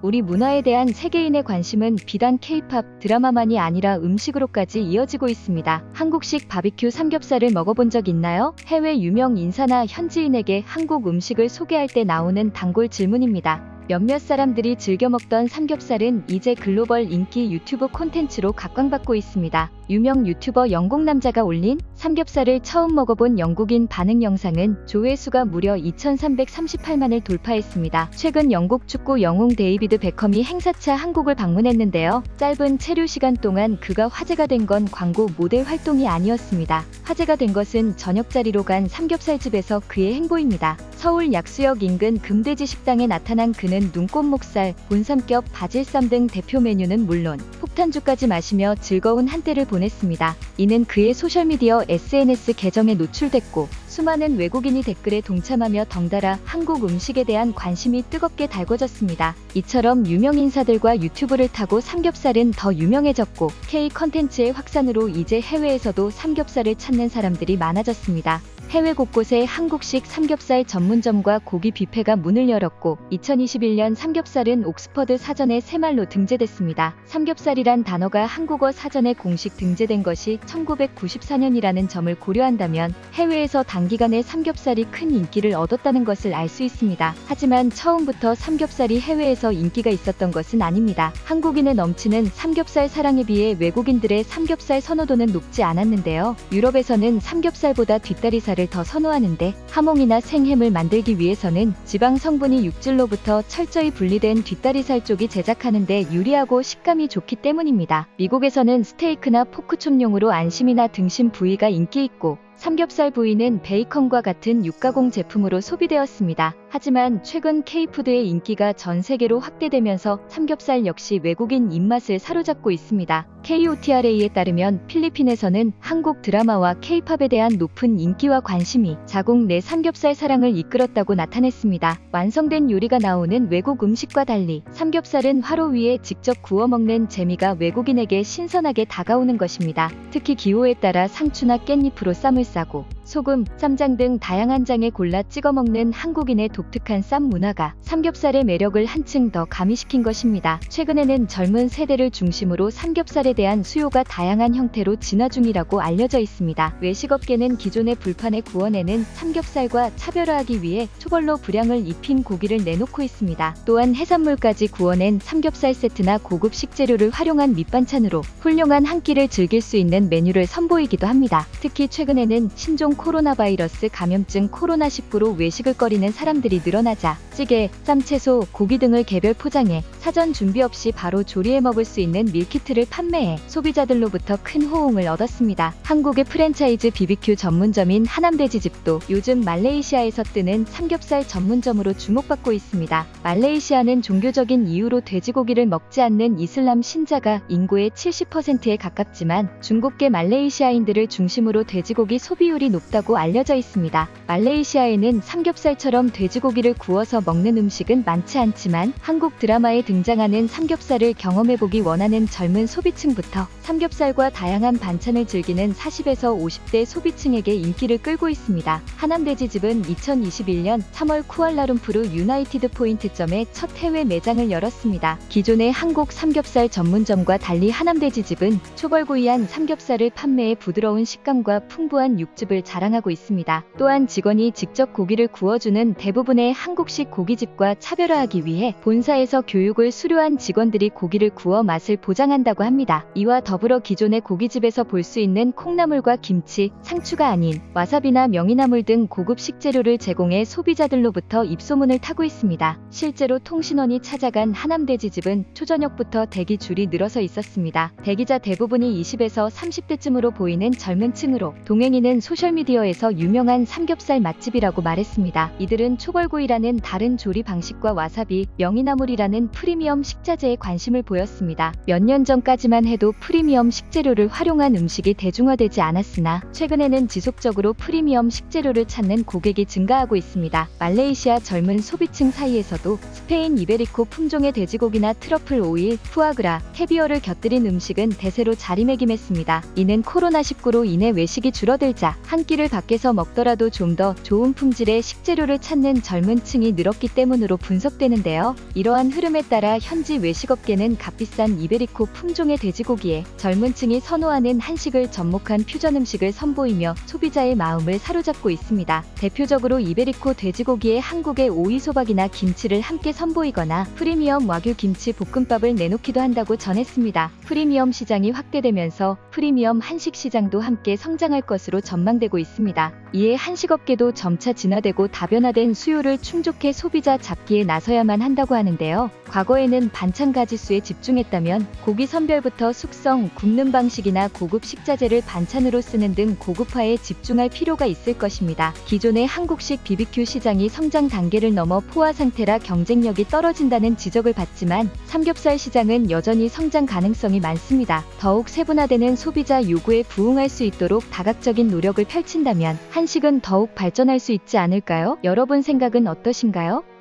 우리 문화에 대한 세계인의 관심은 비단 K-팝 드라마만이 아니라 음식으로까지 이어지고 있습니다. 한국식 바비큐 삼겹살을 먹어본 적 있나요? 해외 유명 인사나 현지인에게 한국 음식을 소개할 때 나오는 단골 질문입니다. 몇몇 사람들이 즐겨 먹던 삼겹살은 이제 글로벌 인기 유튜브 콘텐츠로 각광받고 있습니다. 유명 유튜버 영국 남자가 올린 삼겹살을 처음 먹어본 영국인 반응 영상은 조회수가 무려 2338만을 돌파했습니다. 최근 영국 축구 영웅 데이비드 베컴이 행사차 한국을 방문했는데요. 짧은 체류 시간 동안 그가 화제가 된 건 광고 모델 활동이 아니었습니다. 화제가 된 것은 저녁 자리로 간 삼겹살집에서 그의 행보입니다. 서울 약수역 인근 금돼지 식당에 나타난 그는 눈꽃목살, 본삼겹, 바질쌈 등 대표 메뉴는 물론 폭탄주까지 마시며 즐거운 한때를 보냈습니다. 이는 그의 소셜미디어 SNS 계정에 노출됐고 수많은 외국인이 댓글에 동참하며 덩달아 한국 음식에 대한 관심이 뜨겁게 달궈졌습니다. 이처럼 유명 인사들과 유튜브를 타고 삼겹살은 더 유명해졌고 K 컨텐츠의 확산으로 이제 해외에서도 삼겹살을 찾는 사람들이 많아졌습니다. 해외 곳곳에 한국식 삼겹살 전문점과 고기 뷔페가 문을 열었고 2021년 삼겹살은 옥스퍼드 사전에 새말로 등재됐습니다. 삼겹살이란 단어가 한국어 사전에 공식 등재된 것이 1994년이라는 점을 고려한다면 해외에서 단기간에 삼겹살이 큰 인기를 얻었다는 것을 알 수 있습니다. 하지만 처음부터 삼겹살이 해외에서 인기가 있었던 것은 아닙니다. 한국인의 넘치는 삼겹살 사랑에 비해 외국인들의 삼겹살 선호도는 높지 않았는데요. 유럽에서는 삼겹살보다 뒷다리살을 더 선호하는데 하몽이나 생햄을 만들기 위해서는 지방 성분이 육질로부터 철저히 분리된 뒷다리살 쪽이 제작하는 데 유리하고 식감이 좋기 때문입니다. 미국에서는 스테이크나 포크촌용으로 안심이나 등심 부위가 인기 있고 삼겹살 부위는 베이컨과 같은 육가공 제품으로 소비되었습니다. 하지만 최근 K푸드의 인기가 전 세계로 확대되면서 삼겹살 역시 외국인 입맛을 사로잡고 있습니다. KOTRA에 따르면 필리핀에서는 한국 드라마와 K-팝에 대한 높은 인기와 관심이 자국 내 삼겹살 사랑을 이끌었다고 나타냈습니다. 완성된 요리가 나오는 외국 음식과 달리 삼겹살은 화로 위에 직접 구워 먹는 재미가 외국인에게 신선하게 다가오는 것입니다. 특히 기호에 따라 상추나 깻잎으로 쌈을 싸고 소금, 쌈장 등 다양한 장에 골라 찍어 먹는 한국인의 독특한 쌈 문화가 삼겹살의 매력을 한층 더 가미시킨 것입니다. 최근에는 젊은 세대를 중심으로 삼겹살에 대한 수요가 다양한 형태로 진화 중이라고 알려져 있습니다. 외식업계는 기존의 불판에 구워내는 삼겹살과 차별화하기 위해 초벌로 불향을 입힌 고기를 내놓고 있습니다. 또한 해산물까지 구워낸 삼겹살 세트나 고급 식재료를 활용한 밑반찬으로 훌륭한 한 끼를 즐길 수 있는 메뉴를 선보이기도 합니다. 특히 최근에는 신종 코로나 바이러스 감염증 코로나19로 외식을 꺼리는 사람들이 늘어나자 찌개, 쌈채소, 고기 등을 개별 포장해 사전 준비 없이 바로 조리해 먹을 수 있는 밀키트를 판매해 소비자들로부터 큰 호응을 얻었습니다. 한국의 프랜차이즈 BBQ 전문점인 하남돼지집도 요즘 말레이시아에서 뜨는 삼겹살 전문점으로 주목받고 있습니다. 말레이시아는 종교적인 이유로 돼지고기를 먹지 않는 이슬람 신자가 인구의 70%에 가깝지만 중국계 말레이시아인들을 중심으로 돼지고기 소비율이 높다고 알려져 있습니다. 말레이시아에는 삼겹살처럼 돼지고기를 구워서 먹는 음식은 많지 않지만 한국 드라마에 등장하는 삼겹살을 경험해보기 원하는 젊은 소비층부터 삼겹살과 다양한 반찬을 즐기는 40에서 50대 소비층에게 인기를 끌고 있습니다. 하남돼지집은 2021년 3월 쿠알라룸푸르 유나이티드 포인트점에 첫 해외 매장을 열었습니다. 기존의 한국 삼겹살 전문점과 달리 하남돼지집은 초벌구이한 삼겹살을 판매해 부드러운 식감과 풍부한 육즙을 자랑하고 있습니다. 또한 직원이 직접 고기를 구워주는 대부분의 한국식 고깃집과 차별화하기 위해 본사에서 교육을 수료한 직원들이 고기를 구워 맛을 보장한다고 합니다. 이와 더불어 기존의 고깃집에서 볼 수 있는 콩나물과 김치, 상추가 아닌 와사비나 명이나물 등 고급 식재료를 제공해 소비자들로부터 입소문을 타고 있습니다. 실제로 통신원이 찾아간 하남돼지집은 초저녁부터 대기 줄이 늘어서 있었습니다. 대기자 대부분이 20에서 30대쯤으로 보이는 젊은 층으로 동행인은 소셜미디어에서 유명한 삼겹살 맛집이라고 말했습니다. 이들은 초벌구이라는 다른 조리 방식과 와사비, 명이나물이라는 프리미엄 식자재에 관심을 보였습니다. 몇 년 전까지만 해도 프리미엄 식재료를 활용한 음식이 대중화되지 않았으나 최근에는 지속적으로 프리미엄 식재료를 찾는 고객이 증가하고 있습니다. 말레이시아 젊은 소비층 사이에서도 스페인 이베리코 품종의 돼지고기나 트러플 오일, 푸아그라, 캐비어를 곁들인 음식은 대세로 자리매김했습니다. 이는 코로나19로 인해 외식이 줄어들자 한 끼 고기를 밖에서 먹더라도 좀 더 좋은 품질의 식재료를 찾는 젊은 층이 늘었기 때문으로 분석되는데요. 이러한 흐름에 따라 현지 외식업계는 값비싼 이베리코 품종의 돼지고기에 젊은 층이 선호하는 한식을 접목한 퓨전 음식을 선보이며 소비자의 마음을 사로잡고 있습니다. 대표적으로 이베리코 돼지고기에 한국의 오이소박이나 김치를 함께 선보이거나 프리미엄 와규 김치 볶음밥을 내놓기도 한다고 전했습니다. 프리미엄 시장이 확대되면서 프리미엄 한식 시장도 함께 성장할 것으로 전망되고 있습니다. 이에 한식업계도 점차 진화되고 다변화된 수요를 충족해 소비자 잡기에 나서야만 한다고 하는데요. 과거에는 반찬 가짓수에 집중했다면 고기 선별부터 숙성, 굽는 방식이나 고급 식자재를 반찬으로 쓰는 등 고급화에 집중할 필요가 있을 것입니다. 기존의 한국식 BBQ 시장이 성장 단계를 넘어 포화 상태라 경쟁력이 떨어진다는 지적을 받지만 삼겹살 시장은 여전히 성장 가능성이 많습니다. 더욱 세분화되는 소비자 요구에 부응할 수 있도록 다각적인 노력을 펼친다면 한식은 더욱 발전할 수 있지 않을까요? 여러분 생각은 어떠신가요?